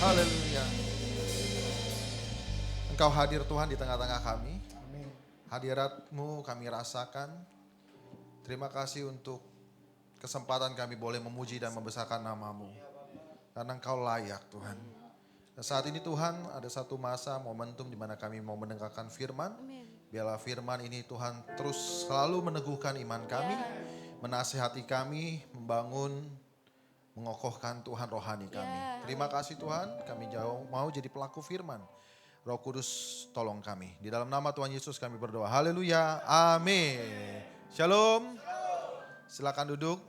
Haleluya. Engkau hadir Tuhan di tengah-tengah kami. Amin. Hadirat-Mu kami rasakan. Terima kasih untuk kesempatan kami boleh memuji dan membesarkan nama-Mu. Karena Engkau layak Tuhan. Dan saat ini Tuhan ada satu masa momentum di mana kami mau mendengarkan firman. Amin. Biarlah firman ini Tuhan terus selalu meneguhkan iman kami. Menasihati kami, membangun, mengokohkan Tuhan rohani kami. Terima kasih Tuhan, kami jauh mau jadi pelaku firman. Roh Kudus tolong kami. Di dalam nama Tuhan Yesus kami berdoa. Haleluya. Amin. Shalom. Silakan duduk.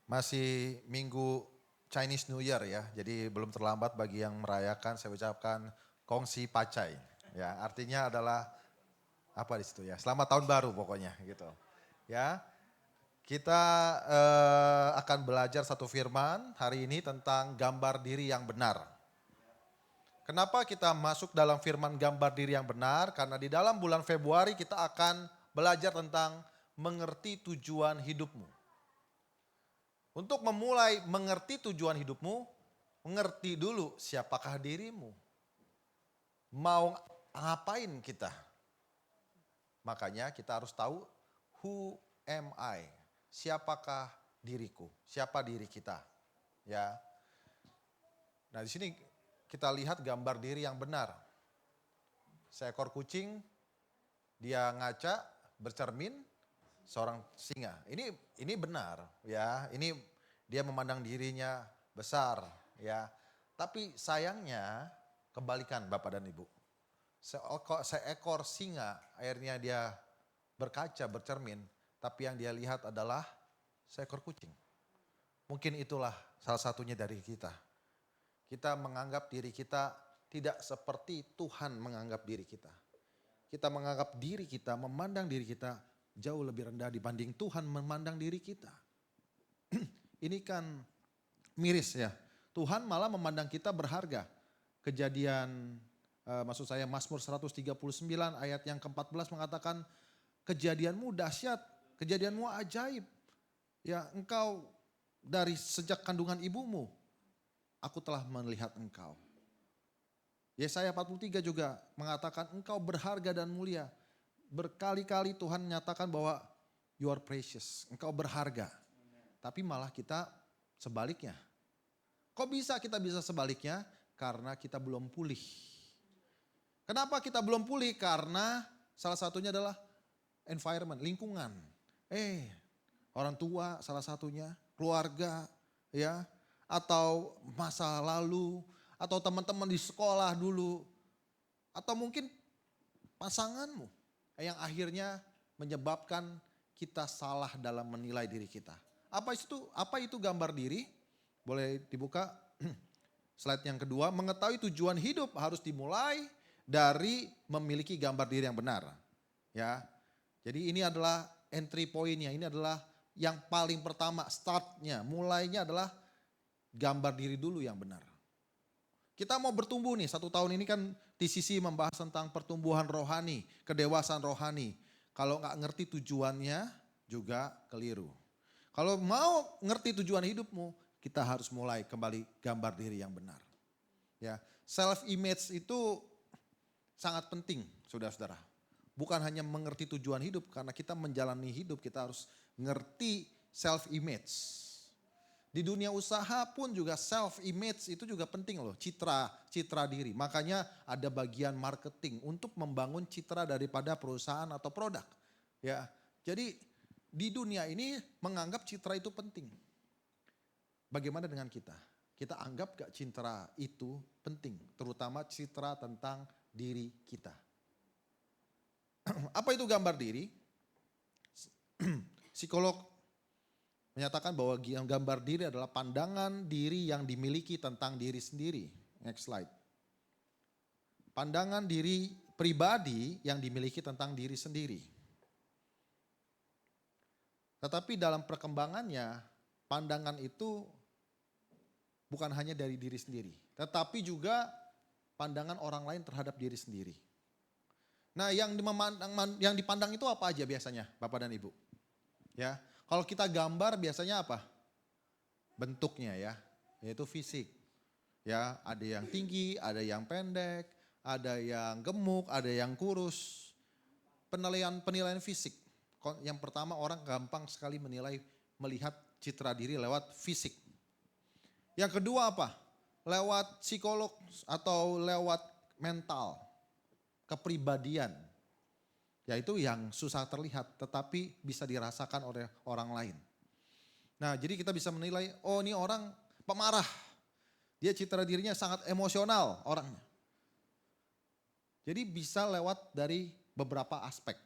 Masih minggu Chinese New Year ya. Jadi belum terlambat bagi yang merayakan. Saya ucapkan kongsi pacai. Ya, artinya adalah apa di situ ya? Selamat tahun baru pokoknya gitu. Ya. Kita akan belajar satu firman hari ini tentang gambar diri yang benar. Kenapa kita masuk dalam firman gambar diri yang benar? Karena di dalam bulan Februari kita akan belajar tentang mengerti tujuan hidupmu. Untuk memulai mengerti tujuan hidupmu, mengerti dulu siapakah dirimu. Mau ngapain kita? Makanya kita harus tahu who am I? Siapakah diriku? Siapa diri kita? Ya. Nah, di sini kita lihat gambar diri yang benar. Seekor kucing, dia ngaca, bercermin, seorang singa. Ini benar, ya. Ini dia memandang dirinya besar, ya. Tapi sayangnya kebalikan Bapak dan Ibu. Seekor singa akhirnya dia berkaca, bercermin. Tapi yang dia lihat adalah seekor kucing. Mungkin itulah salah satunya dari kita. Kita menganggap diri kita tidak seperti Tuhan menganggap diri kita. Kita menganggap diri kita, memandang diri kita jauh lebih rendah dibanding Tuhan memandang diri kita. Ini kan miris ya. Tuhan malah memandang kita berharga. Kejadian, maksud saya Mazmur 139 ayat yang ke-14 mengatakan, kejadianmu dahsyat. Kejadianmu ajaib. Ya, engkau dari sejak kandungan ibumu, aku telah melihat engkau. Yesaya 43 juga mengatakan engkau berharga dan mulia. Berkali-kali Tuhan menyatakan bahwa you are precious, engkau berharga. Tapi malah kita sebaliknya. Kok kita bisa sebaliknya? Karena kita belum pulih. Kenapa kita belum pulih? Karena salah satunya adalah environment, lingkungan. Orang tua salah satunya, keluarga, ya, atau masa lalu, atau teman-teman di sekolah dulu, atau mungkin pasanganmu yang akhirnya menyebabkan kita salah dalam menilai diri kita. Apa itu gambar diri? Boleh dibuka slide yang kedua. Mengetahui tujuan hidup harus dimulai dari memiliki gambar diri yang benar. Ya, jadi ini adalah entry point-nya, ini adalah yang paling pertama, startnya, mulainya adalah gambar diri dulu yang benar. Kita mau bertumbuh nih, 1 tahun ini kan TCC membahas tentang pertumbuhan rohani, kedewasaan rohani. Kalau nggak ngerti tujuannya juga keliru. Kalau mau ngerti tujuan hidupmu, kita harus mulai kembali gambar diri yang benar. Ya, self image itu sangat penting, saudara-saudara. Bukan hanya mengerti tujuan hidup, karena kita menjalani hidup kita harus ngerti self image. Di dunia usaha pun juga self image itu juga penting loh, citra diri. Makanya ada bagian marketing untuk membangun citra daripada perusahaan atau produk. Ya, jadi di dunia ini menganggap citra itu penting. Bagaimana dengan kita? Kita anggap gak citra itu penting, terutama citra tentang diri kita. Apa itu gambar diri? Psikolog menyatakan bahwa gambar diri adalah pandangan diri yang dimiliki tentang diri sendiri. Next slide. Pandangan diri pribadi yang dimiliki tentang diri sendiri. Tetapi dalam perkembangannya, pandangan itu bukan hanya dari diri sendiri, tetapi juga pandangan orang lain terhadap diri sendiri. Nah, yang dipandang itu apa aja biasanya, Bapak dan Ibu? Ya, kalau kita gambar biasanya apa? bentuknya ya, yaitu fisik. Ya, ada yang tinggi, ada yang pendek, ada yang gemuk, ada yang kurus. Penilaian fisik. Yang pertama orang gampang sekali melihat citra diri lewat fisik. Yang kedua apa? Lewat psikolog atau lewat mental, kepribadian. Yaitu yang susah terlihat tetapi bisa dirasakan oleh orang lain. Nah, jadi kita bisa menilai, oh ini orang pemarah. Dia citra dirinya sangat emosional orangnya. Jadi bisa lewat dari beberapa aspek.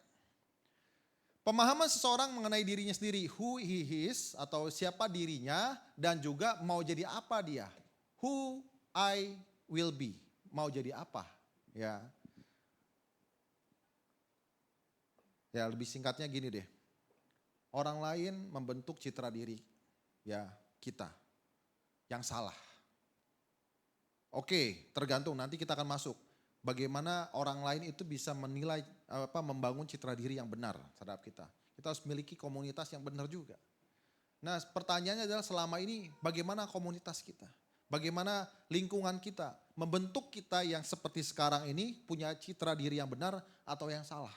Pemahaman seseorang mengenai dirinya sendiri, who he is atau siapa dirinya dan juga mau jadi apa dia. Who I will be, mau jadi apa ya. Ya lebih singkatnya gini deh, orang lain membentuk citra diri ya kita yang salah. Oke, tergantung nanti kita akan masuk. Bagaimana orang lain itu bisa menilai, membangun citra diri yang benar terhadap kita. Kita harus memiliki komunitas yang benar juga. Nah pertanyaannya adalah selama ini bagaimana komunitas kita? Bagaimana lingkungan kita? Membentuk kita yang seperti sekarang ini punya citra diri yang benar atau yang salah?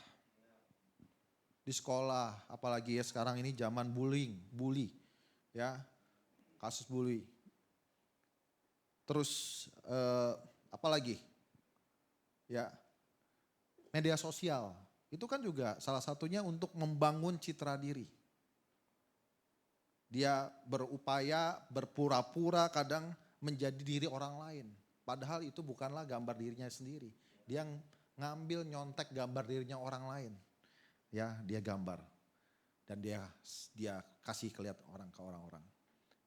Di sekolah, apalagi ya sekarang ini zaman bully, ya kasus bully. Terus apalagi? Ya, media sosial itu kan juga salah satunya untuk membangun citra diri. Dia berupaya berpura-pura kadang menjadi diri orang lain. Padahal itu bukanlah gambar dirinya sendiri. Dia ngambil nyontek gambar dirinya orang lain. Ya, dia gambar dan dia kasih kelihatan orang ke orang-orang.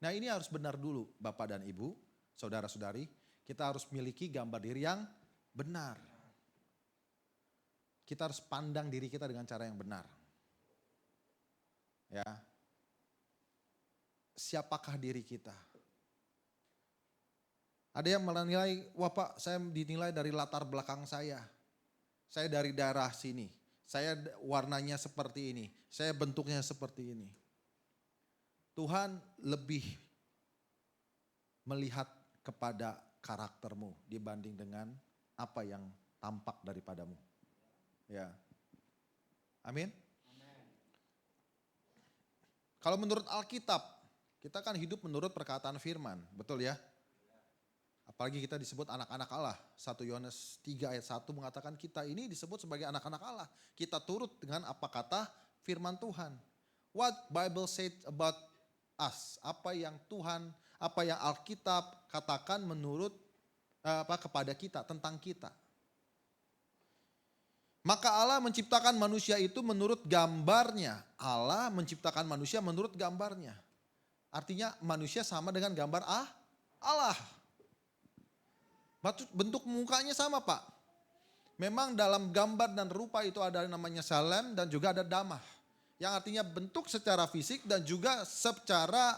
Nah, ini harus benar dulu Bapak dan Ibu, saudara-saudari, kita harus miliki gambar diri yang benar. Kita harus pandang diri kita dengan cara yang benar. Ya. Siapakah diri kita? Ada yang menilai, wah Pak saya dinilai dari latar belakang saya. Saya dari daerah sini. Saya warnanya seperti ini. Saya bentuknya seperti ini. Tuhan lebih melihat kepada karaktermu dibanding dengan apa yang tampak daripadamu. Ya. Amin. Kalau menurut Alkitab, kita kan hidup menurut perkataan firman, betul ya? Apalagi kita disebut anak-anak Allah. 1 Yohanes 3 ayat 1 mengatakan kita ini disebut sebagai anak-anak Allah. Kita turut dengan apa kata firman Tuhan. What Bible said about us? Apa yang Tuhan, apa yang Alkitab katakan menurut kepada kita, tentang kita. Maka Allah menciptakan manusia itu menurut gambarnya. Allah menciptakan manusia menurut gambarnya. Artinya manusia sama dengan gambar Allah. Bentuk mukanya sama Pak. Memang dalam gambar dan rupa itu ada namanya Salem dan juga ada Damah. Yang artinya bentuk secara fisik dan juga secara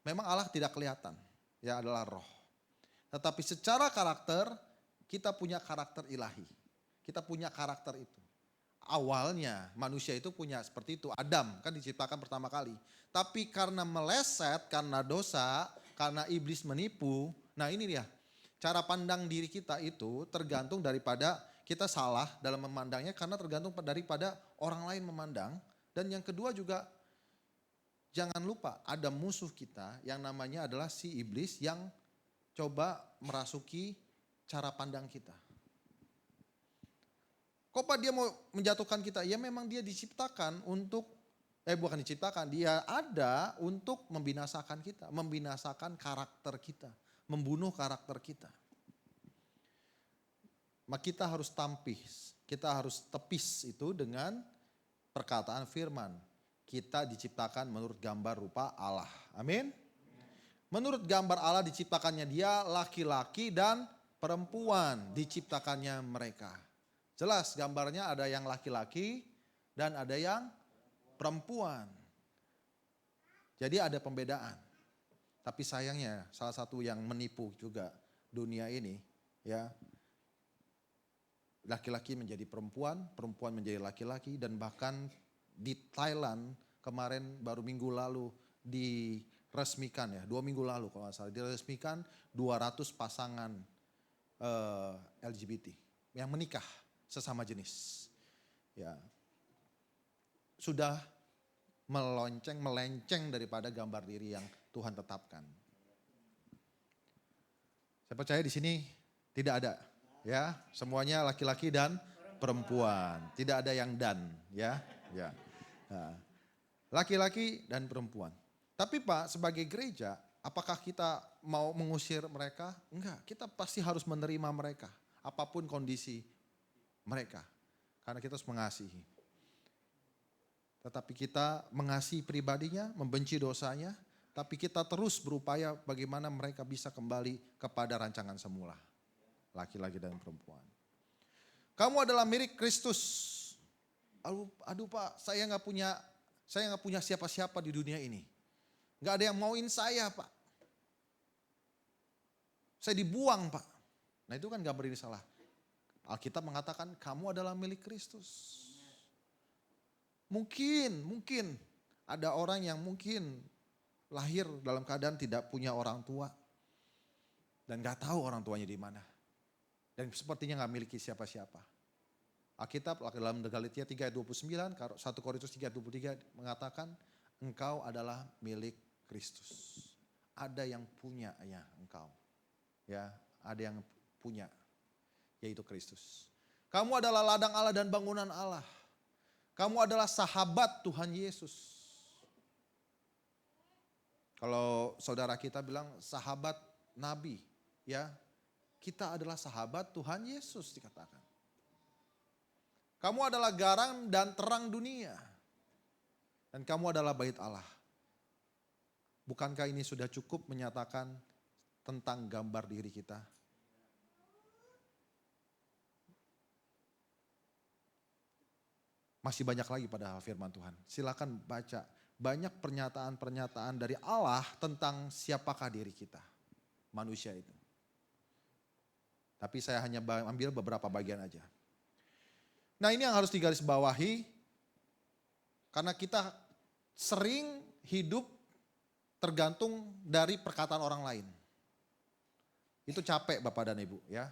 memang Allah tidak kelihatan. Ya adalah roh. Tetapi secara karakter kita punya karakter ilahi. Kita punya karakter itu. Awalnya manusia itu punya seperti itu. Adam kan diciptakan pertama kali. Tapi karena meleset, karena dosa, karena iblis menipu. Nah ini dia. Cara pandang diri kita itu tergantung daripada kita salah dalam memandangnya. Karena tergantung daripada orang lain memandang. Dan yang kedua juga jangan lupa ada musuh kita yang namanya adalah si iblis yang coba merasuki cara pandang kita. Kok Pak dia mau menjatuhkan kita? Ya memang dia diciptakan untuk, bukan diciptakan, dia ada untuk membinasakan kita. Membinasakan karakter kita, membunuh karakter kita. Maka kita harus tampis, kita harus tepis itu dengan perkataan firman. Kita diciptakan menurut gambar rupa Allah. Amin. Menurut gambar Allah diciptakannya dia laki-laki dan perempuan diciptakannya mereka. Jelas gambarnya ada yang laki-laki dan ada yang perempuan. Jadi ada pembedaan. Tapi sayangnya salah satu yang menipu juga dunia ini ya. Laki-laki menjadi perempuan, perempuan menjadi laki-laki dan bahkan di Thailand kemarin baru minggu lalu diresmikan ya, 2 minggu lalu kalau nggak salah, diresmikan 200 pasangan LGBT yang menikah sesama jenis. Ya, sudah melenceng daripada gambar diri yang Tuhan tetapkan. Saya percaya di sini tidak ada, ya, semuanya laki-laki dan perempuan, tidak ada yang dan, ya, ya. Nah, laki-laki dan perempuan. Tapi Pak, sebagai gereja, apakah kita mau mengusir mereka? Enggak, kita pasti harus menerima mereka, apapun kondisi mereka. Karena kita harus mengasihi. Tetapi kita mengasihi pribadinya, membenci dosanya, tapi kita terus berupaya bagaimana mereka bisa kembali kepada rancangan semula. Laki-laki dan perempuan. Kamu adalah milik Kristus. Aduh Pak, saya nggak punya siapa-siapa di dunia ini. Nggak ada yang mauin saya Pak. Saya dibuang Pak. Nah itu kan gambar ini salah. Alkitab mengatakan kamu adalah milik Kristus. Mungkin ada orang yang mungkin lahir dalam keadaan tidak punya orang tua. Dan gak tahu orang tuanya di mana. Dan sepertinya gak miliki siapa-siapa. Alkitab dalam Galatia 3 ayat 29, 1 Korintus 3 ayat 23 mengatakan engkau adalah milik Kristus. Ada yang punya ya engkau. Ya, ada yang punya, yaitu Kristus. Kamu adalah ladang Allah dan bangunan Allah. Kamu adalah sahabat Tuhan Yesus. Kalau saudara kita bilang sahabat Nabi, ya, kita adalah sahabat Tuhan Yesus dikatakan. Kamu adalah garam dan terang dunia. Dan kamu adalah bait Allah. Bukankah ini sudah cukup menyatakan tentang gambar diri kita? Masih banyak lagi pada firman Tuhan. Silakan baca. Banyak pernyataan-pernyataan dari Allah tentang siapakah diri kita. Manusia itu. Tapi saya hanya ambil beberapa bagian aja. Nah ini yang harus digarisbawahi. Karena kita sering hidup tergantung dari perkataan orang lain. Itu capek Bapak dan Ibu ya.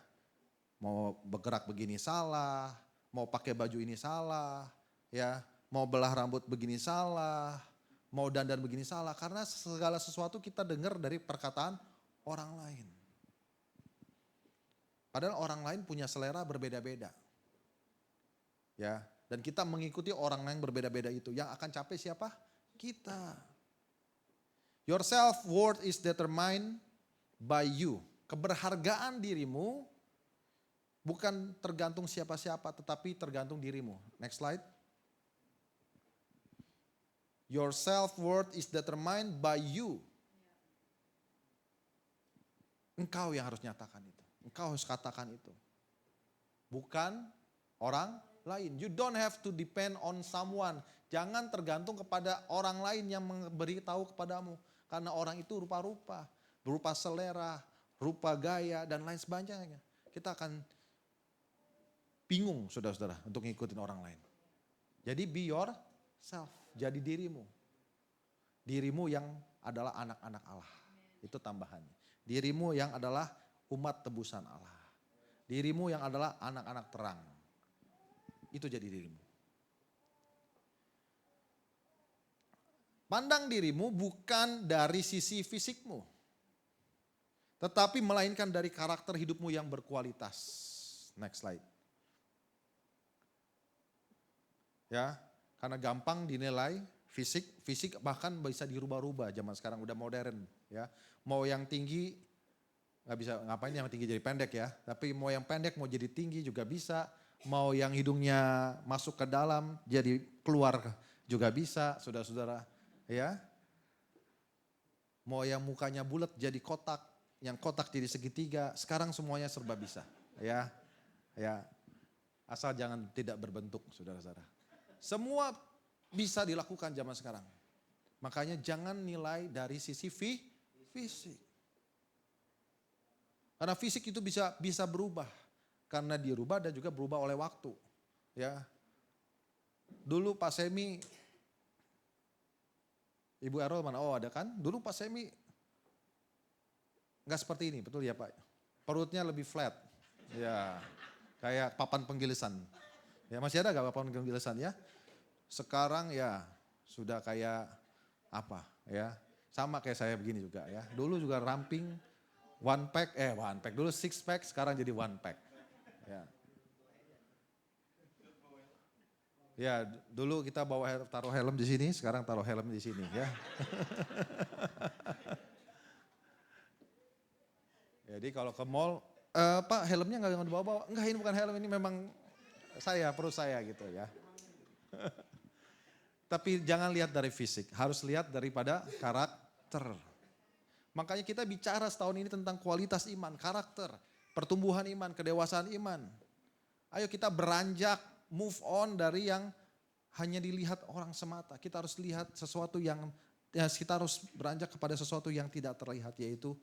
Mau bergerak begini salah, mau pakai baju ini salah, ya, mau belah rambut begini salah, mau dandan begini salah. Karena segala sesuatu kita dengar dari perkataan orang lain. Padahal orang lain punya selera berbeda-beda. Ya, dan kita mengikuti orang lain berbeda-beda itu. Yang akan capek siapa? Kita. Your self-worth is determined by you. Keberhargaan dirimu bukan tergantung siapa-siapa, tetapi tergantung dirimu. Next slide. Your self-worth is determined by you. Engkau yang harus nyatakan itu. Engkau harus katakan itu. Bukan orang lain. You don't have to depend on someone. Jangan tergantung kepada orang lain yang memberitahu kepadamu. Karena orang itu rupa-rupa. Berupa selera, rupa gaya, dan lain sebagainya. Kita akan bingung saudara-saudara untuk ngikutin orang lain. Jadi be yourself, jadi dirimu. Dirimu yang adalah anak-anak Allah, itu tambahannya. Dirimu yang adalah umat tebusan Allah. Dirimu yang adalah anak-anak terang. Itu jadi dirimu. Pandang dirimu bukan dari sisi fisikmu. Tetapi melainkan dari karakter hidupmu yang berkualitas. Next slide. Ya, karena gampang dinilai fisik bahkan bisa dirubah-rubah zaman sekarang udah modern ya. Mau yang tinggi nggak bisa ngapain yang tinggi jadi pendek ya, tapi mau yang pendek mau jadi tinggi juga bisa, mau yang hidungnya masuk ke dalam jadi keluar juga bisa, saudara-saudara ya. Mau yang mukanya bulat jadi kotak, yang kotak jadi segitiga, sekarang semuanya serba bisa ya. Ya. Asal jangan tidak berbentuk, saudara-saudara. Semua bisa dilakukan zaman sekarang. Makanya jangan nilai dari sisi fisik. Karena fisik itu bisa berubah. Karena dirubah dan juga berubah oleh waktu. Ya. Dulu Pak Semi Ibu Errol mana? Oh ada kan? Dulu Pak Semi nggak seperti ini, betul ya Pak? Perutnya lebih flat. Ya, kayak papan penggilisan. Ya masih ada gak papan penggilisan ya? Sekarang ya sudah kayak apa ya? Sama kayak saya begini juga ya. Dulu juga ramping, one pack dulu six pack, sekarang jadi one pack. Ya. Ya, dulu kita taruh helm di sini, sekarang taruh helm di sini ya. Jadi kalau ke mall, Pak helmnya nggak dibawa-bawa. Enggak, ini bukan helm, ini memang perut saya gitu ya. Tapi jangan lihat dari fisik, harus lihat daripada karakter. Makanya kita bicara setahun ini tentang kualitas iman, karakter, pertumbuhan iman, kedewasaan iman. Ayo kita beranjak, move on dari yang hanya dilihat orang semata. Kita harus lihat sesuatu yang, kita harus beranjak kepada sesuatu yang tidak terlihat, yaitu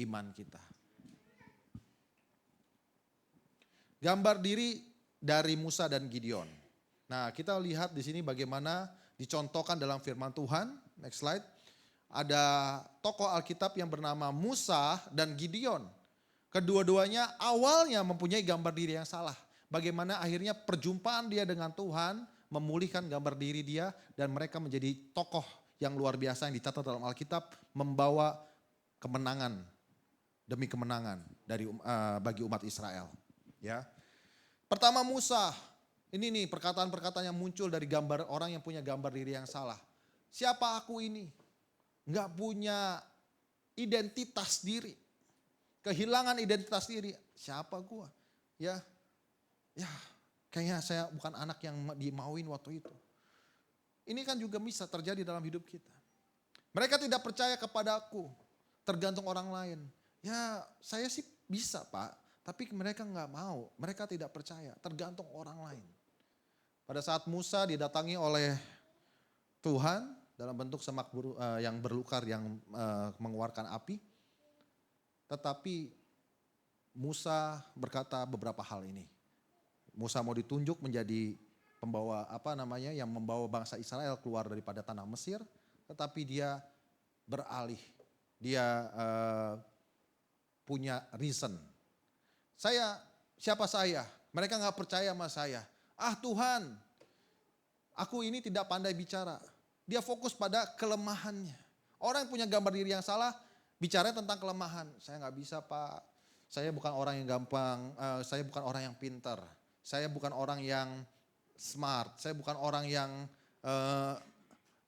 iman kita. Gambar diri dari Musa dan Gideon. Nah, kita lihat di sini bagaimana dicontohkan dalam firman Tuhan. Next slide. Ada tokoh Alkitab yang bernama Musa dan Gideon. Kedua-duanya awalnya mempunyai gambar diri yang salah. Bagaimana akhirnya perjumpaan dia dengan Tuhan memulihkan gambar diri dia dan mereka menjadi tokoh yang luar biasa yang dicatat dalam Alkitab, membawa kemenangan demi kemenangan bagi umat Israel. Ya. Pertama Musa, ini nih perkataan-perkataan yang muncul dari gambar orang yang punya gambar diri yang salah. Siapa aku ini? Enggak punya identitas diri. Kehilangan identitas diri. Siapa gua? Ya, kayaknya saya bukan anak yang dimauin waktu itu. Ini kan juga bisa terjadi dalam hidup kita. Mereka tidak percaya kepada aku, tergantung orang lain. Ya, saya sih bisa Pak. Tapi mereka nggak mau, mereka tidak percaya, tergantung orang lain. Pada saat Musa didatangi oleh Tuhan dalam bentuk semak yang berlukar yang mengeluarkan api. Tetapi Musa berkata beberapa hal ini. Musa mau ditunjuk menjadi pembawa yang membawa bangsa Israel keluar daripada tanah Mesir. Tetapi dia beralih, dia punya reason. Siapa saya? Mereka gak percaya sama saya. Ah Tuhan, aku ini tidak pandai bicara. Dia fokus pada kelemahannya. Orang yang punya gambar diri yang salah, bicara tentang kelemahan. Saya gak bisa Pak, saya bukan orang yang gampang, saya bukan orang yang pintar. Saya bukan orang yang smart, saya bukan orang yang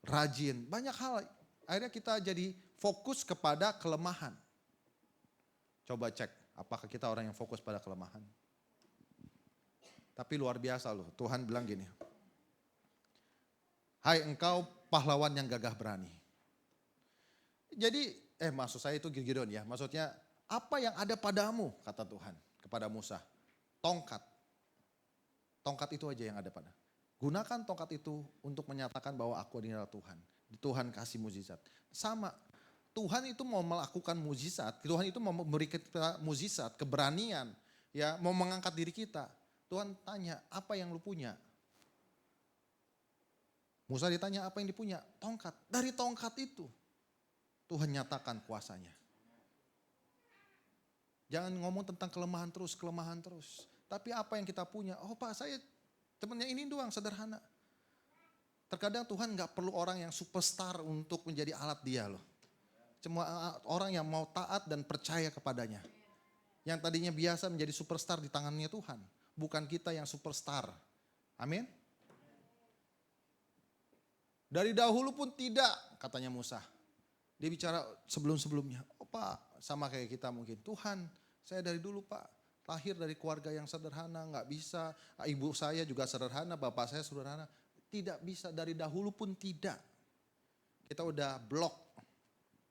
rajin. Banyak hal, akhirnya kita jadi fokus kepada kelemahan. Coba cek. Apakah kita orang yang fokus pada kelemahan? Tapi luar biasa loh, Tuhan bilang gini. Hai engkau pahlawan yang gagah berani. Jadi, maksud saya itu Gideon ya. Maksudnya, apa yang ada padamu, kata Tuhan kepada Musa. Tongkat. Tongkat itu aja yang ada pada. Gunakan tongkat itu untuk menyatakan bahwa aku adalah Tuhan. Tuhan kasih mukjizat. Sama. Tuhan itu mau melakukan mukjizat, Tuhan itu mau memberi kita mukjizat, keberanian, ya, mau mengangkat diri kita. Tuhan tanya, apa yang lu punya? Musa ditanya apa yang dipunya? Tongkat. Dari tongkat itu Tuhan nyatakan kuasanya. Jangan ngomong tentang kelemahan terus. Tapi apa yang kita punya? Oh Pak, saya temennya ini doang, sederhana. Terkadang Tuhan gak perlu orang yang superstar untuk menjadi alat dia loh. Semua orang yang mau taat dan percaya kepadanya. Yang tadinya biasa menjadi superstar di tangannya Tuhan. Bukan kita yang superstar. Amin. Dari dahulu pun tidak, katanya Musa. Dia bicara sebelum-sebelumnya. Oh Pak, sama kayak kita mungkin. Tuhan, saya dari dulu Pak, lahir dari keluarga yang sederhana, gak bisa. Ibu saya juga sederhana, bapak saya sederhana. Tidak bisa, dari dahulu pun tidak. Kita udah blok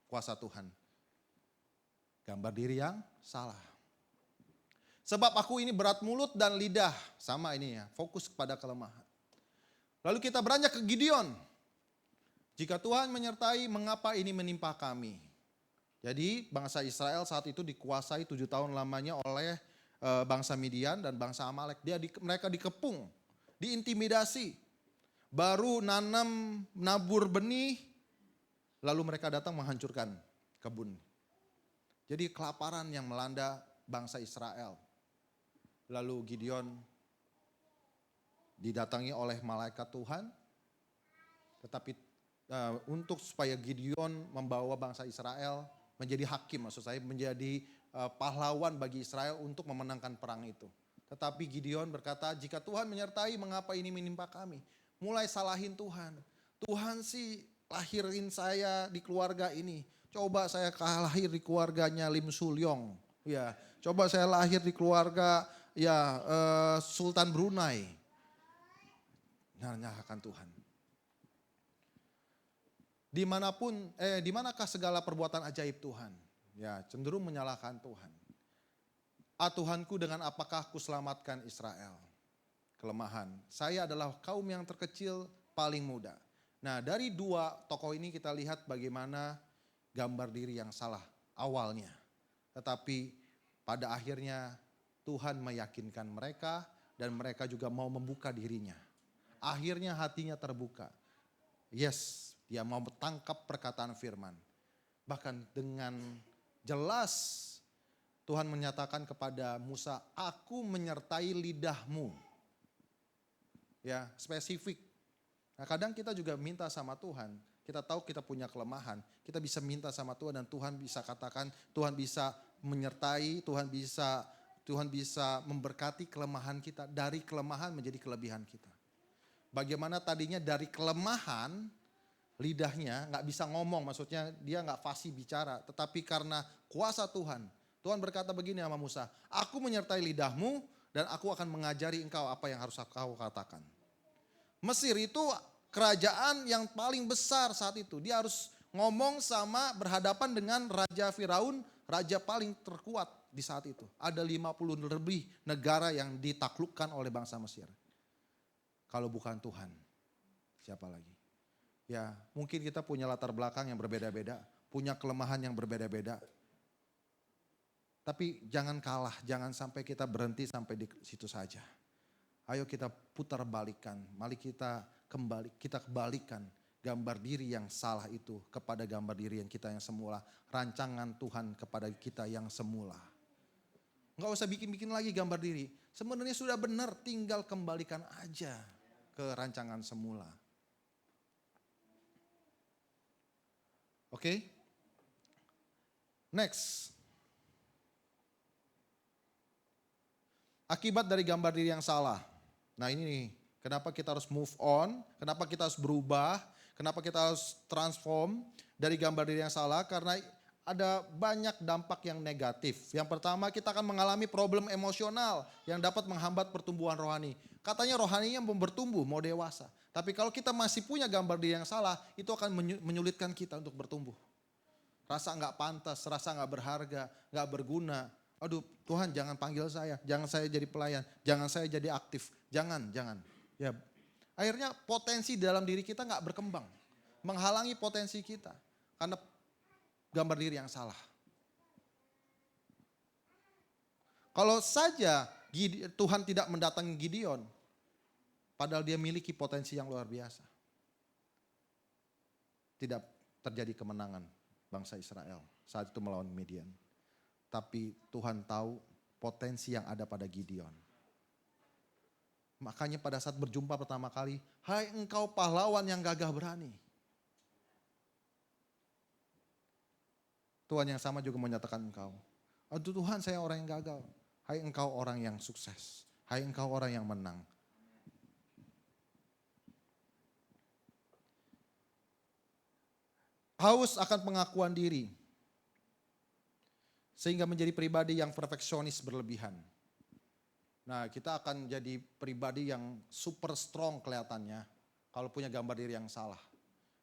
kuasa Tuhan. Gambar diri yang salah. Sebab aku ini berat mulut dan lidah. Sama ini ya, fokus kepada kelemahan. Lalu kita beranjak ke Gideon. Jika Tuhan menyertai, mengapa ini menimpa kami? Jadi bangsa Israel saat itu dikuasai 7 tahun lamanya oleh bangsa Midian dan bangsa Amalek. Mereka dikepung, diintimidasi. Baru nabur benih, Lalu mereka datang menghancurkan kebun. Jadi kelaparan yang melanda bangsa Israel. Lalu Gideon didatangi oleh malaikat Tuhan. Tetapi untuk supaya Gideon membawa bangsa Israel menjadi hakim, maksud saya menjadi pahlawan bagi Israel untuk memenangkan perang itu. Tetapi Gideon berkata, jika Tuhan menyertai mengapa ini menimpa kami? Mulai salahin Tuhan. Tuhan sih lahirin saya di keluarga ini. Coba saya lahir di keluarganya Lim Sulyong. Ya, coba saya lahir di keluarga Sultan Brunei. Nyalakan Tuhan. Dimanakah segala perbuatan ajaib Tuhan? Ya, cenderung menyalahkan Tuhan. Tuhanku, dengan apakah aku selamatkan Israel? Kelemahan. Saya adalah kaum yang terkecil paling muda. Nah, dari dua tokoh ini kita lihat bagaimana gambar diri yang salah awalnya. Tetapi pada akhirnya Tuhan meyakinkan mereka dan mereka juga mau membuka dirinya. Akhirnya hatinya terbuka. Yes, dia mau bertangkap perkataan firman. Bahkan dengan jelas Tuhan menyatakan kepada Musa, aku menyertai lidahmu. Ya, spesifik. Nah, kadang kita juga minta sama Tuhan. Kita tahu kita punya kelemahan. Kita bisa minta sama Tuhan dan Tuhan bisa katakan, Tuhan bisa menyertai, Tuhan bisa memberkati kelemahan kita. Dari kelemahan menjadi kelebihan kita. Bagaimana tadinya dari kelemahan, lidahnya nggak bisa ngomong, maksudnya dia nggak fasih bicara. Tetapi karena kuasa Tuhan, Tuhan berkata begini sama Musa, aku menyertai lidahmu dan aku akan mengajari engkau apa yang harus kau katakan. Mesir itu kerajaan yang paling besar saat itu. Dia harus ngomong sama berhadapan dengan Raja Firaun, raja paling terkuat di saat itu. Ada 50 lebih negara yang ditaklukkan oleh bangsa Mesir. Kalau bukan Tuhan, siapa lagi? Ya, mungkin kita punya latar belakang yang berbeda-beda, punya kelemahan yang berbeda-beda. Tapi jangan kalah, jangan sampai kita berhenti sampai di situ saja. Ayo kita putar balikan, mari kita kembalikan gambar diri yang salah itu kepada gambar diri yang kita yang semula. Rancangan Tuhan kepada kita yang semula. Enggak usah bikin-bikin lagi gambar diri. Sebenarnya sudah benar, tinggal kembalikan aja ke rancangan semula. Oke? Next. Akibat dari gambar diri yang salah. Nah ini nih, kenapa kita harus move on, kenapa kita harus berubah, kenapa kita harus transform dari gambar diri yang salah, karena ada banyak dampak yang negatif. Yang pertama, kita akan mengalami problem emosional yang dapat menghambat pertumbuhan rohani. Katanya rohaninya mau bertumbuh, mau dewasa. Tapi kalau kita masih punya gambar diri yang salah, itu akan menyulitkan kita untuk bertumbuh. Rasa nggak pantas, rasa nggak berharga, nggak berguna. Aduh, Tuhan jangan panggil saya, jangan saya jadi pelayan, jangan saya jadi aktif, jangan. Ya, akhirnya potensi dalam diri kita nggak berkembang, menghalangi potensi kita karena gambar diri yang salah. Kalau saja Tuhan tidak mendatangi Gideon, padahal dia miliki potensi yang luar biasa, tidak terjadi kemenangan bangsa Israel saat itu melawan Midian. Tapi Tuhan tahu potensi yang ada pada Gideon. Makanya pada saat berjumpa pertama kali, hai engkau pahlawan yang gagah berani. Tuhan yang sama juga menyatakan engkau. Aduh Tuhan, saya orang yang gagal. Hai engkau orang yang sukses. Hai engkau orang yang menang. Haus akan pengakuan diri. Sehingga menjadi pribadi yang perfeksionis berlebihan. Nah, kita akan jadi pribadi yang super strong kelihatannya kalau punya gambar diri yang salah.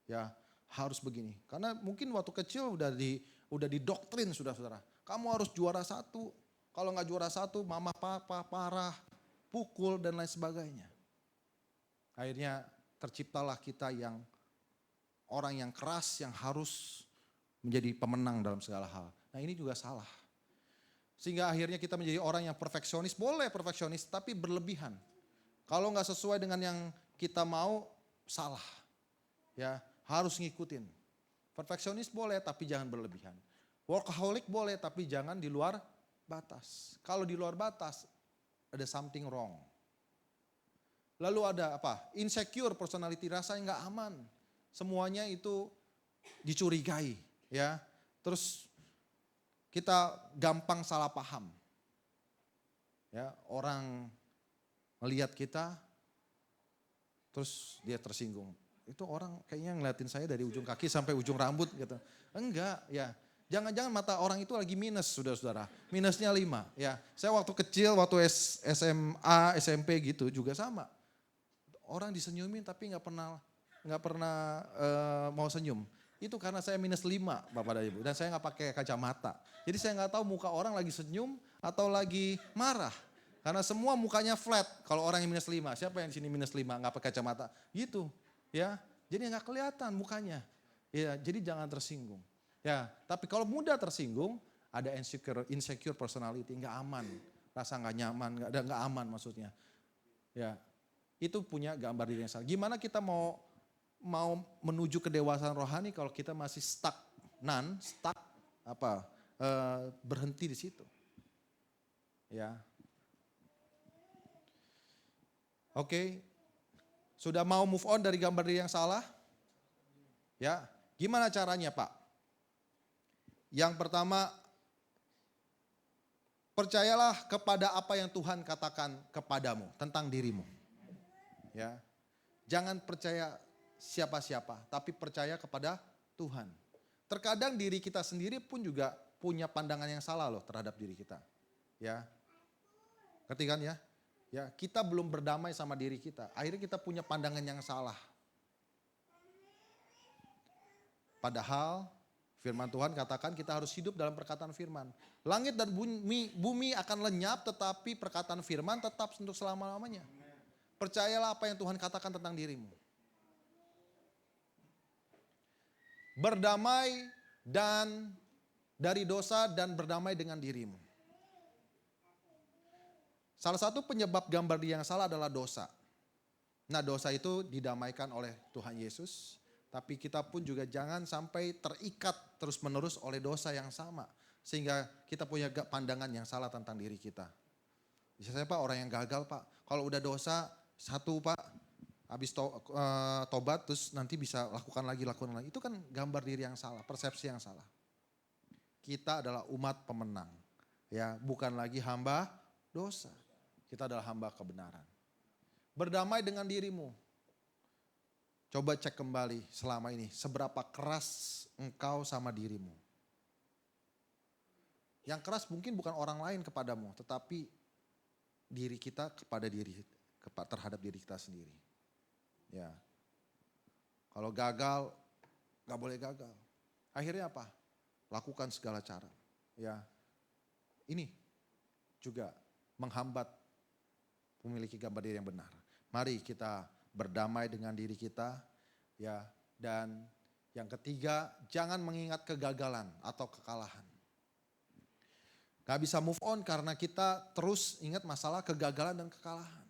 Ya, harus begini. Karena mungkin waktu kecil udah didoktrin saudara. Kamu harus juara satu. Kalau nggak juara satu, mama papa parah, pukul dan lain sebagainya. Akhirnya terciptalah kita yang orang yang keras yang harus menjadi pemenang dalam segala hal. Nah ini juga salah. Sehingga akhirnya kita menjadi orang yang perfeksionis, boleh perfeksionis tapi berlebihan. Kalau nggak sesuai dengan yang kita mau, salah. Ya, harus ngikutin. Perfeksionis boleh tapi jangan berlebihan. Workaholic boleh tapi jangan di luar batas. Kalau di luar batas ada something wrong. Lalu ada apa? Insecure personality, rasanya nggak aman. Semuanya itu dicurigai, ya. Terus kita gampang salah paham. Ya, orang melihat kita terus dia tersinggung. Itu orang kayaknya ngeliatin saya dari ujung kaki sampai ujung rambut gitu. Enggak, ya. Jangan-jangan mata orang itu lagi minus, saudara-saudara. Minusnya 5, ya. Saya waktu kecil, waktu SMA, SMP gitu juga sama. Orang disenyumin tapi nggak pernah mau senyum. Itu karena saya minus 5, Bapak dan Ibu. Dan saya nggak pakai kacamata. Jadi saya nggak tahu muka orang lagi senyum atau lagi marah. Karena semua mukanya flat. Kalau orang yang minus 5, siapa yang di sini minus 5 nggak pakai kacamata? Gitu, ya. Jadi nggak kelihatan mukanya. Ya, jadi jangan tersinggung. Ya, tapi kalau mudah tersinggung, ada insecure personality, nggak aman, rasa nggak nyaman, nggak aman maksudnya. Ya, itu punya gambar diri yang salah. Gimana kita mau menuju kedewasaan rohani kalau kita masih stuck, berhenti di situ. Ya, oke, sudah mau move on dari gambar diri yang salah? Ya, gimana caranya, Pak? Yang pertama, percayalah kepada apa yang Tuhan katakan kepadamu tentang dirimu. Ya. Jangan percaya siapa-siapa, tapi percaya kepada Tuhan. Terkadang diri kita sendiri pun juga punya pandangan yang salah loh terhadap diri kita. Ya. Ngerti kan ya? Ya, kita belum berdamai sama diri kita. Akhirnya kita punya pandangan yang salah. Padahal firman Tuhan katakan kita harus hidup dalam perkataan firman. Langit dan bumi akan lenyap tetapi perkataan firman tetap untuk selama-lamanya. Percayalah apa yang Tuhan katakan tentang dirimu. Berdamai dan dari dosa dan berdamai dengan dirimu. Salah satu penyebab gambar diri yang salah adalah dosa. Nah, dosa itu didamaikan oleh Tuhan Yesus. Tapi kita pun juga jangan sampai terikat terus-menerus oleh dosa yang sama. Sehingga kita punya pandangan yang salah tentang diri kita. Bisa saya Pak orang yang gagal Pak. Kalau udah dosa satu Pak. Habis tobat terus nanti bisa lakukan lagi. Itu kan gambar diri yang salah, persepsi yang salah. Kita adalah umat pemenang. Ya, bukan lagi hamba dosa. Kita adalah hamba kebenaran. Berdamai dengan dirimu. Coba cek kembali selama ini, seberapa keras engkau sama dirimu. Yang keras mungkin bukan orang lain kepadamu, tetapi diri kita terhadap diri kita sendiri. Ya, kalau gagal, gak boleh gagal. Akhirnya apa? Lakukan segala cara. Ya, ini juga menghambat memiliki gambar diri yang benar. Mari kita berdamai dengan diri kita, ya. Dan yang ketiga, jangan mengingat kegagalan atau kekalahan. Gak bisa move on karena kita terus ingat masalah kegagalan dan kekalahan.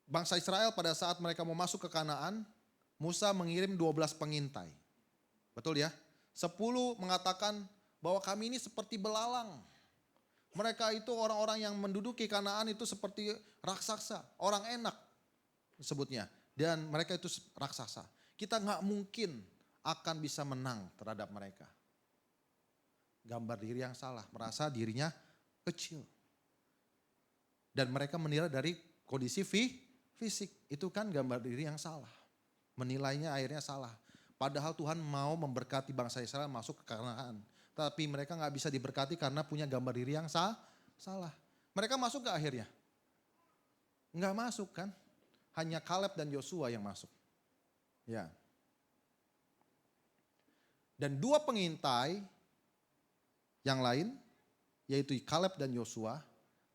Bangsa Israel pada saat mereka mau masuk ke Kanaan, Musa mengirim 12 pengintai. Betul ya? 10 mengatakan bahwa kami ini seperti belalang. Mereka itu orang-orang yang menduduki Kanaan itu seperti raksasa, orang enak disebutnya. Dan mereka itu raksasa. Kita gak mungkin akan bisa menang terhadap mereka. Gambar diri yang salah, merasa dirinya kecil. Dan mereka menilai dari kondisi fisik. Itu kan gambar diri yang salah. Menilainya akhirnya salah. Padahal Tuhan mau memberkati bangsa Israel masuk ke Kanaan. Tapi mereka gak bisa diberkati karena punya gambar diri yang salah. Mereka masuk gak akhirnya? Gak masuk kan? Hanya Kaleb dan Yosua yang masuk. Ya. Dan 2 pengintai yang lain, yaitu Kaleb dan Yosua,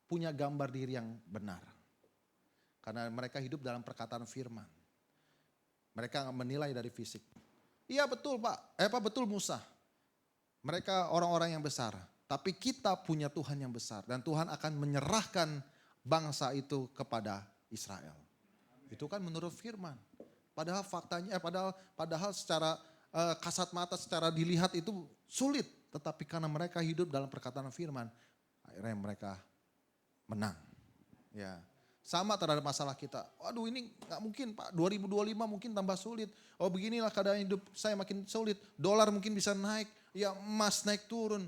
punya gambar diri yang benar. Karena mereka hidup dalam perkataan firman. Mereka menilai dari fisik. Iya betul Pak, betul Musa. Mereka orang-orang yang besar. Tapi kita punya Tuhan yang besar. Dan Tuhan akan menyerahkan bangsa itu kepada Israel. Itu kan menurut firman. Padahal faktanya, padahal secara kasat mata, secara dilihat itu sulit. Tetapi karena mereka hidup dalam perkataan firman, akhirnya mereka menang. Ya, sama terhadap masalah kita. Waduh ini nggak mungkin Pak, 2025 mungkin tambah sulit. Oh beginilah keadaan hidup saya makin sulit. Dolar mungkin bisa naik, ya emas naik turun,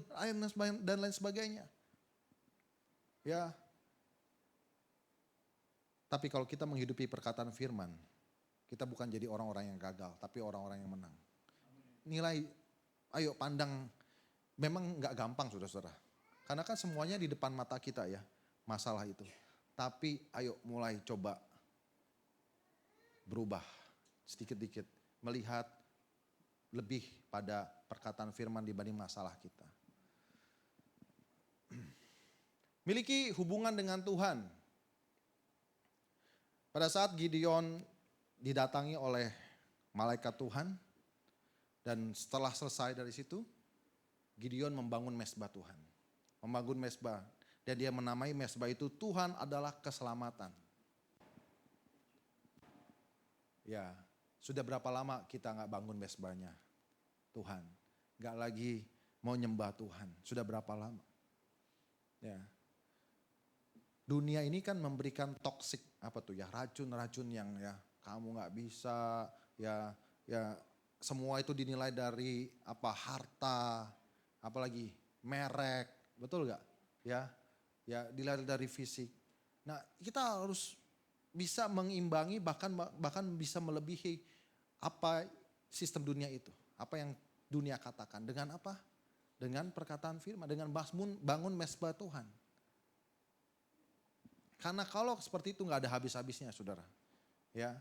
dan lain sebagainya. Ya, tapi kalau kita menghidupi perkataan firman, kita bukan jadi orang-orang yang gagal, tapi orang-orang yang menang. Nilai, ayo pandang, memang nggak gampang saudara-saudara. Karena kan semuanya di depan mata kita ya, masalah itu. Tapi ayo mulai coba berubah sedikit-sedikit. Melihat lebih pada perkataan firman dibanding masalah kita. Miliki hubungan dengan Tuhan. Pada saat Gideon didatangi oleh malaikat Tuhan. Dan setelah selesai dari situ, Gideon membangun mezbah Tuhan. Membangun mezbah. Dan dia menamai mezbah itu Tuhan adalah keselamatan. Ya, sudah berapa lama kita gak bangun mezbahnya Tuhan. Gak lagi mau nyembah Tuhan. Sudah berapa lama. Ya. Dunia ini kan memberikan toksik, apa tuh ya, racun-racun yang ya kamu gak bisa, ya semua itu dinilai dari apa harta, apalagi merek, betul gak? Ya dilihat dari fisik. Nah kita harus bisa mengimbangi bahkan bisa melebihi apa sistem dunia itu. Apa yang dunia katakan. Dengan apa? Dengan perkataan firman. Dengan bangun mezbah Tuhan. Karena kalau seperti itu gak ada habis-habisnya saudara. Ya.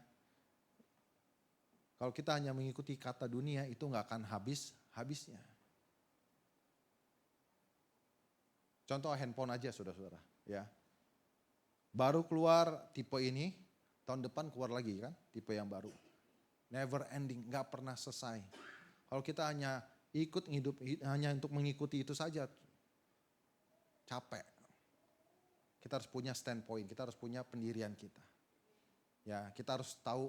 Kalau kita hanya mengikuti kata dunia itu gak akan habisnya. Contoh handphone aja saudara-saudara. Ya. Baru keluar tipe ini, tahun depan keluar lagi kan tipe yang baru. Never ending, gak pernah selesai. Kalau kita hanya hanya untuk mengikuti itu saja, capek. Kita harus punya standpoint, kita harus punya pendirian kita. Ya, kita harus tahu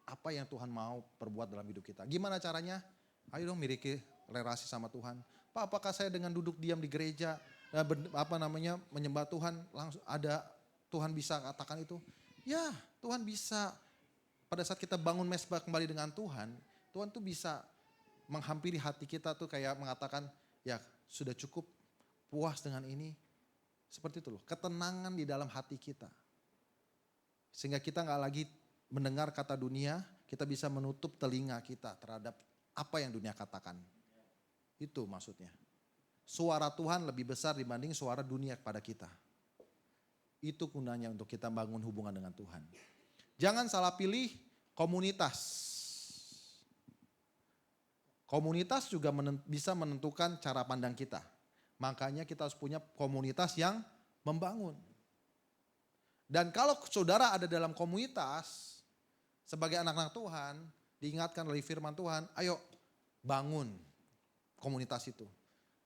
apa yang Tuhan mau perbuat dalam hidup kita. Gimana caranya? Ayo dong miliki relasi sama Tuhan. Pak, apakah saya dengan duduk diam di gereja, menyembah Tuhan, langsung ada Tuhan bisa katakan itu? Ya, Tuhan bisa. Pada saat kita bangun mezbah kembali dengan Tuhan, Tuhan tuh bisa menghampiri hati kita tuh kayak mengatakan, ya sudah cukup puas dengan ini. Seperti itu loh, ketenangan di dalam hati kita. Sehingga kita gak lagi mendengar kata dunia, kita bisa menutup telinga kita terhadap apa yang dunia katakan. Itu maksudnya. Suara Tuhan lebih besar dibanding suara dunia kepada kita. Itu gunanya untuk kita bangun hubungan dengan Tuhan. Jangan salah pilih komunitas. Komunitas juga bisa menentukan cara pandang kita. Makanya kita harus punya komunitas yang membangun. Dan kalau saudara ada dalam komunitas, sebagai anak-anak Tuhan, diingatkan oleh firman Tuhan, ayo bangun komunitas itu.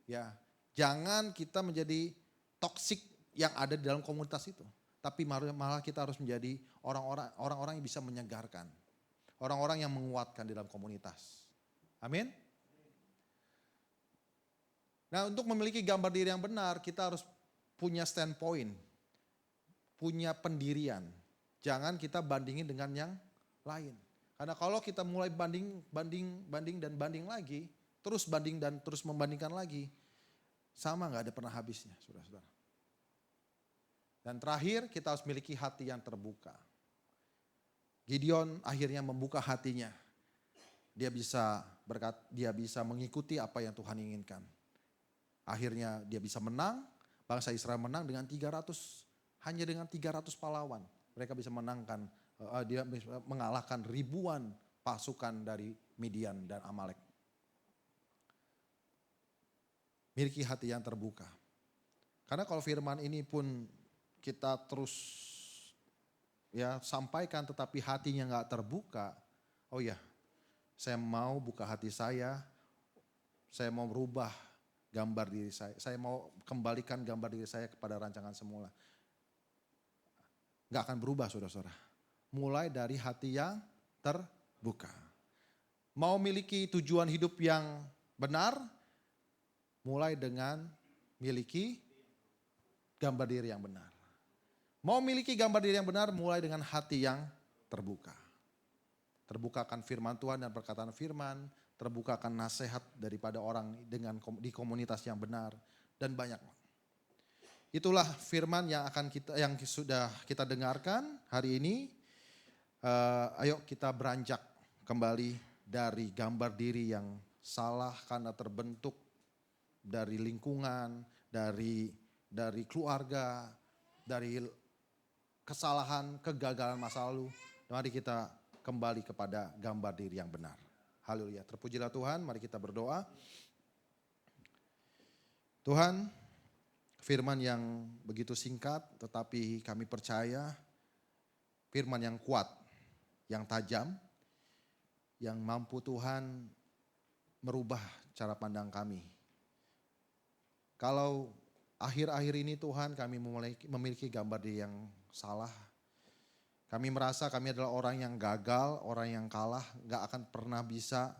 Ya, jangan kita menjadi toksik yang ada di dalam komunitas itu. Tapi malah kita harus menjadi orang-orang yang bisa menyegarkan. Orang-orang yang menguatkan di dalam komunitas. Amin. Nah, untuk memiliki gambar diri yang benar, kita harus punya standpoint, punya pendirian. Jangan kita bandingin dengan yang lain. Karena kalau kita mulai banding lagi, terus banding dan terus membandingkan lagi, sama gak ada pernah habisnya, saudara-saudara. Dan terakhir, kita harus miliki hati yang terbuka. Gideon akhirnya membuka hatinya. Dia bisa mengikuti apa yang Tuhan inginkan. Akhirnya dia bisa menang, bangsa Israel menang dengan 300, hanya dengan 300 pahlawan. Mereka bisa dia bisa mengalahkan ribuan pasukan dari Midian dan Amalek. Miliki hati yang terbuka. Karena kalau firman ini pun kita terus ya sampaikan tetapi hatinya gak terbuka. Oh ya, saya mau buka hati saya mau merubah gambar diri saya mau kembalikan gambar diri saya kepada rancangan semula. Gak akan berubah saudara-saudara. Mulai dari hati yang terbuka. terbuka. Mau miliki tujuan hidup yang benar, mulai dengan miliki gambar diri yang benar. Mau miliki gambar diri yang benar, mulai dengan hati yang terbuka. Terbukakan firman Tuhan dan perkataan firman, terbukakan nasihat daripada orang di komunitas yang benar, dan banyak. Itulah firman yang sudah kita dengarkan hari ini. Ayo kita beranjak kembali dari gambar diri yang salah karena terbentuk dari lingkungan, dari keluarga, dari kesalahan, kegagalan masa lalu. Mari kita kembali kepada gambar diri yang benar. Haleluya. Terpujilah Tuhan, mari kita berdoa. Tuhan, firman yang begitu singkat tetapi kami percaya firman yang kuat, yang tajam, yang mampu Tuhan merubah cara pandang kami. Kalau akhir-akhir ini Tuhan kami memiliki gambar diri yang salah. Kami merasa kami adalah orang yang gagal, orang yang kalah, gak akan pernah bisa.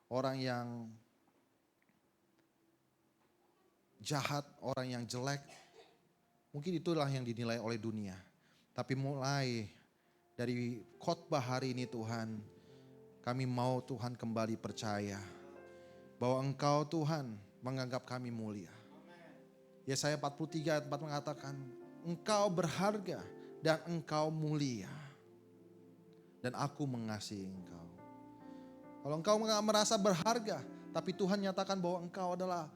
Orang yang jahat, orang yang jelek. Mungkin itulah yang dinilai oleh dunia. Tapi mulai dari khotbah hari ini Tuhan, kami mau Tuhan kembali percaya bahwa Engkau Tuhan menganggap kami mulia. Yesaya 43 ayat 4 mengatakan, Engkau berharga dan Engkau mulia. Dan aku mengasihi Engkau. Kalau engkau merasa berharga, tapi Tuhan nyatakan bahwa engkau adalah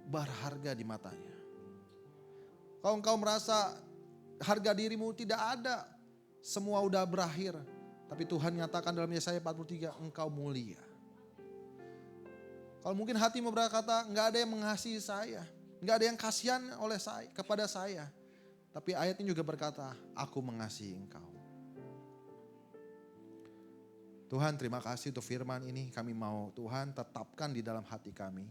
berharga di matanya. Kalau engkau merasa harga dirimu tidak ada, semua udah berakhir. Tapi Tuhan nyatakan dalam Yesaya 43, engkau mulia. Kalau mungkin hatimu berkata, enggak ada yang mengasihi saya. Enggak ada yang kasihan kepada saya. Tapi ayat ini juga berkata, aku mengasihi engkau. Tuhan, terima kasih untuk firman ini. Kami mau Tuhan tetapkan di dalam hati kami.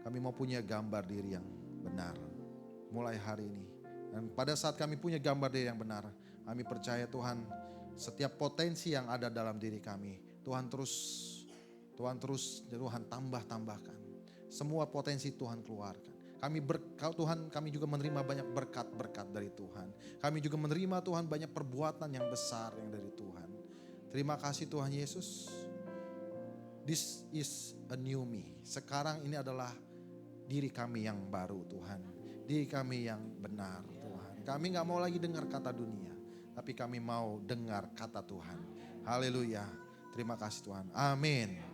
Kami mau punya gambar diri yang benar. Mulai hari ini. Dan pada saat kami punya gambar diri yang benar, kami percaya Tuhan, setiap potensi yang ada dalam diri kami, Tuhan tambahkan. Semua potensi Tuhan keluarkan. Kami juga menerima banyak berkat-berkat dari Tuhan. Kami juga menerima Tuhan banyak perbuatan yang besar yang dari Tuhan. Terima kasih Tuhan Yesus. This is a new me. Sekarang ini adalah diri kami yang baru Tuhan. Diri kami yang benar Tuhan. Kami gak mau lagi dengar kata dunia. Tapi kami mau dengar kata Tuhan. Haleluya. Terima kasih Tuhan. Amin.